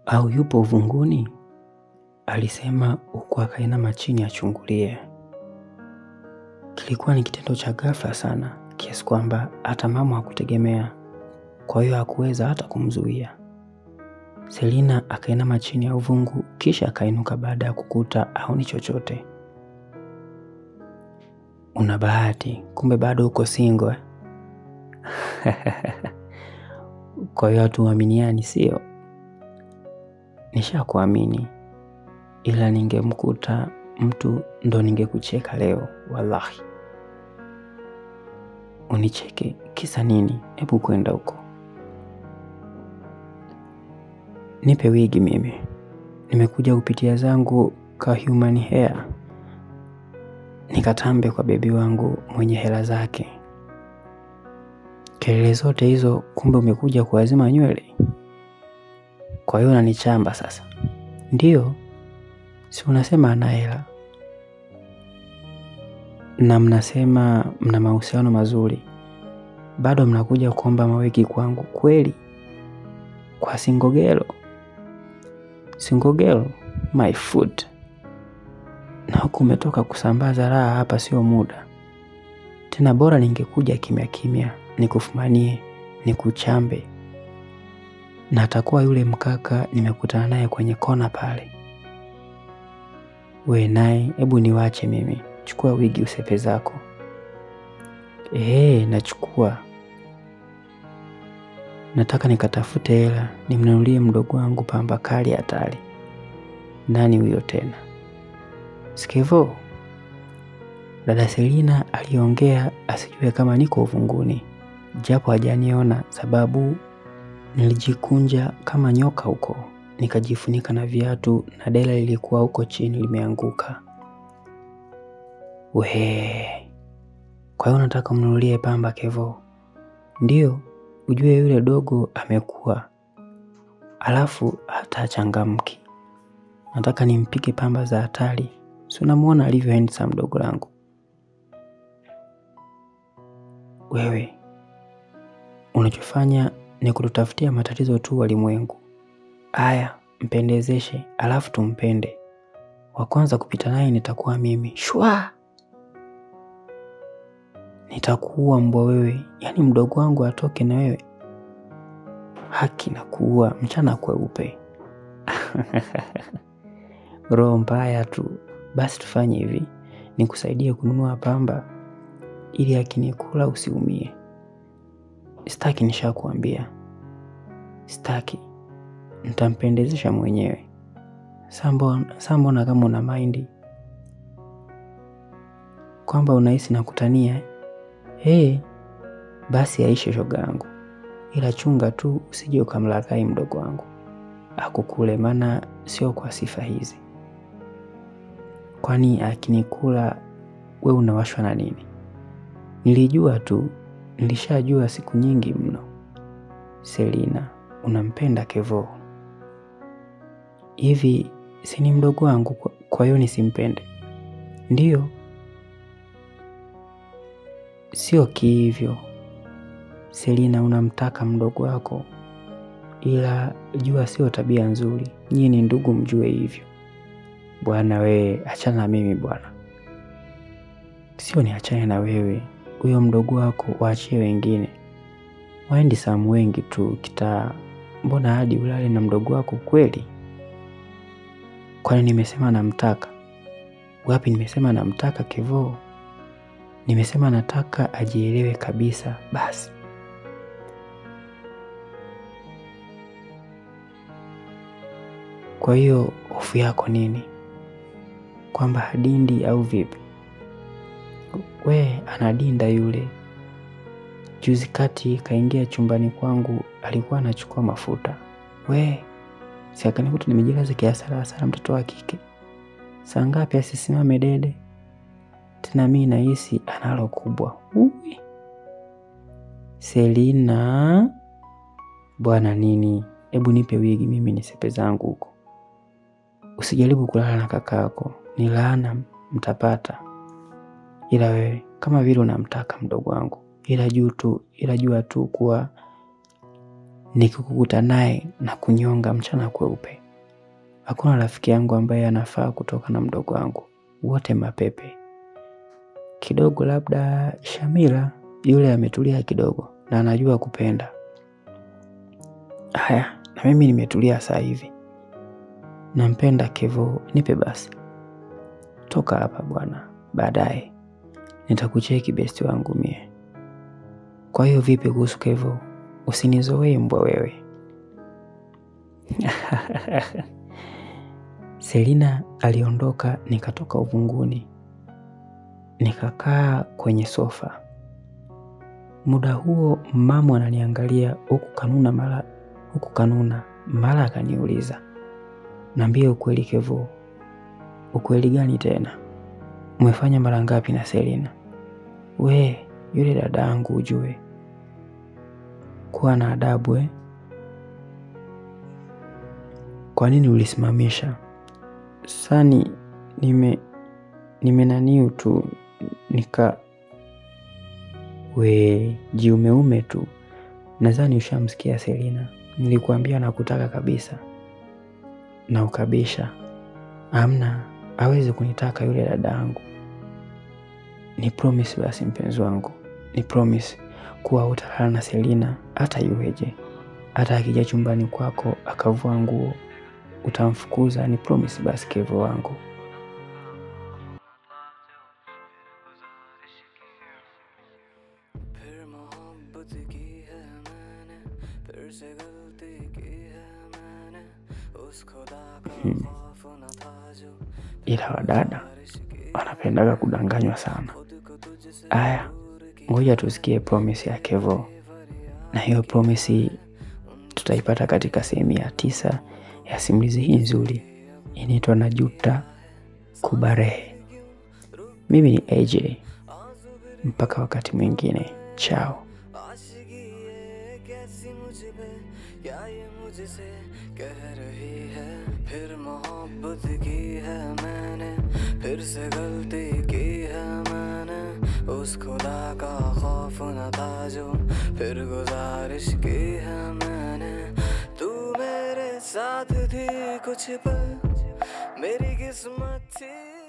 au yupo uvunguni? Alisema huku akainama chini achungulie. Kilikuwa ni kitendo cha ghafla sana, kiasi kwamba hata mama hakutegemea, kwa hiyo hakuweza hata kumzuia. Selina akainama chini ya uvungu kisha akainuka baada ya kukuta haoni chochote. Una bahati, kumbe bado uko single. Kwa hiyo hatuaminiani sio? Nishakuamini, ila ningemkuta mtu ndo ningekucheka leo wallahi. Unicheke kisa nini? Hebu kwenda huko. Nipe wigi mimi. Nimekuja kupitia zangu ka human hair. Nikatambe kwa bebi wangu mwenye hela zake. Kelele zote hizo kumbe umekuja kuwazima nywele. Kwa hiyo unanichamba sasa. Ndiyo. Si unasema ana hela. Na mnasema mna mahusiano mazuri. Bado mnakuja kuomba mawigi kwangu kweli? Kwa singogelo. Singogelo, my food. Na huku umetoka kusambaza raha hapa sio muda. Tena bora ningekuja kimya kimya, nikufumanie, nikuchambe. Na atakuwa yule mkaka nimekutana naye kwenye kona pale. We naye, hebu niwache mimi. Chukua wigi usepe zako. Nachukua. Nataka nikatafute hela, nimnunulie mdogo wangu pamba kali hatari. Nani huyo tena? Skevo. Dada Selina aliongea asijue kama niko uvunguni, japo hajaniona sababu nilijikunja kama nyoka huko, nikajifunika na viatu na dela lilikuwa huko chini limeanguka. Kwa hiyo nataka mnunulie pamba Kevo? Ndiyo, ujue yule dogo amekuwa. Alafu hata changamki. Nataka nimpike pamba za hatari. Si unamuona alivyo handsome dogo langu. Wewe unachofanya ni kututafutia matatizo tu walimwengu. Aya, mpendezeshe alafu tumpende. Wa kwanza kupita naye nitakuwa mimi. Shwa. Nitakuua mbwa wewe, yani mdogo wangu atoke na wewe. Haki na kuua mchana kweupe. Roho mbaya tu. Basi tufanye hivi, nikusaidie kununua pamba ili akinikula usiumie. Sitaki, nishakuambia. Sitaki. Nitampendezesha mwenyewe. Mbona kama una mind kwamba unahisi nakutania? Basi aishe shoga yangu. Ila chunga tu usije ukamlaghai mdogo wangu akukule, maana sio kwa sifa hizi. Kwani akinikula we unawashwa na nini? Nilijua tu, nilishajua siku nyingi mno. Selina, unampenda Kevo. Hivi si ni mdogo wangu kwa hiyo nisimpende? Ndiyo. Sio kihivyo. Selina, unamtaka mdogo wako, ila jua sio tabia nzuri. Nyinyi ni ndugu, mjue hivyo. Bwana we, achana na mimi bwana. Sio niachane na wewe. Huyo mdogo wako waachie wengine. Waendi samu wengi tu kitaa. Mbona hadi ulale na mdogo wako kweli? Kwani nimesema namtaka? Wapi nimesema namtaka Kevo? Nimesema nataka ajielewe kabisa basi. Kwa hiyo hofu yako nini? Kwamba hadindi au vipi? We, anadinda yule. Juzi kati kaingia chumbani kwangu, alikuwa anachukua mafuta. We, si akanikuta nimejilaza kiasala mtoto wa kike. Saa ngapi asisimame dede? Tena mimi nahisi analo kubwa. Selina, bwana nini? Hebu nipe wigi mimi nisepe zangu huko. Usijaribu kulala na kakako, ni laana mtapata. Ila wewe kama vile unamtaka mdogo wangu, ila jua tu kuwa nikikukuta naye na kunyonga mchana kweupe. Hakuna rafiki yangu ambaye anafaa kutoka na mdogo wangu, wote mapepe. Kidogo labda Shamila, yule ametulia kidogo na anajua kupenda. Haya, na mimi nimetulia sasa hivi. Nampenda Kevo, nipe basi. Toka hapa bwana, baadaye nitakucheki besti wangu mie. Kwa hiyo vipi kuhusu Kevo? Usinizoee mbwa wewe. Selina aliondoka, nikatoka uvunguni. Nikakaa kwenye sofa. Muda huo mama ananiangalia huku kanuna mara akaniuliza, "Niambie ukweli Kevo." "Ukweli gani tena? Umefanya mara ngapi na Selina?" "We, yule dada yangu ujue. Kuwa na adabu Kwa nini ulisimamisha?" "Sani nimenaniu tu We, jiumeume tu. Nadhani ushamsikia Selina. Nilikuambia nakutaka kabisa. Na ukabisha." "Hamna, hawezi kunitaka yule dada yangu." "Ni promise basi mpenzi wangu. Ni promise kuwa utakaa na Selina hata iweje. Hata akija chumbani kwako akavua nguo, utamfukuza. Ni promise basi Kevo wangu." Ila wadada wanapendaga kudanganywa sana. Aya, ngoja tusikie promise ya Kevo. Na hiyo promise tutaipata katika sehemu ya 9 ya simulizi hii nzuri. Inaitwa Najuta Kubarehe. Mimi ni AJ. Mpaka wakati mwingine. Ciao. फिर मोहब्बत की है मैंने, फिर से गलती की है मैंने। उस खुदा का खौफ न था जो फिर गुजारिश की है मैंने। तू मेरे साथ थी कुछ पल, मेरी किस्मत थी।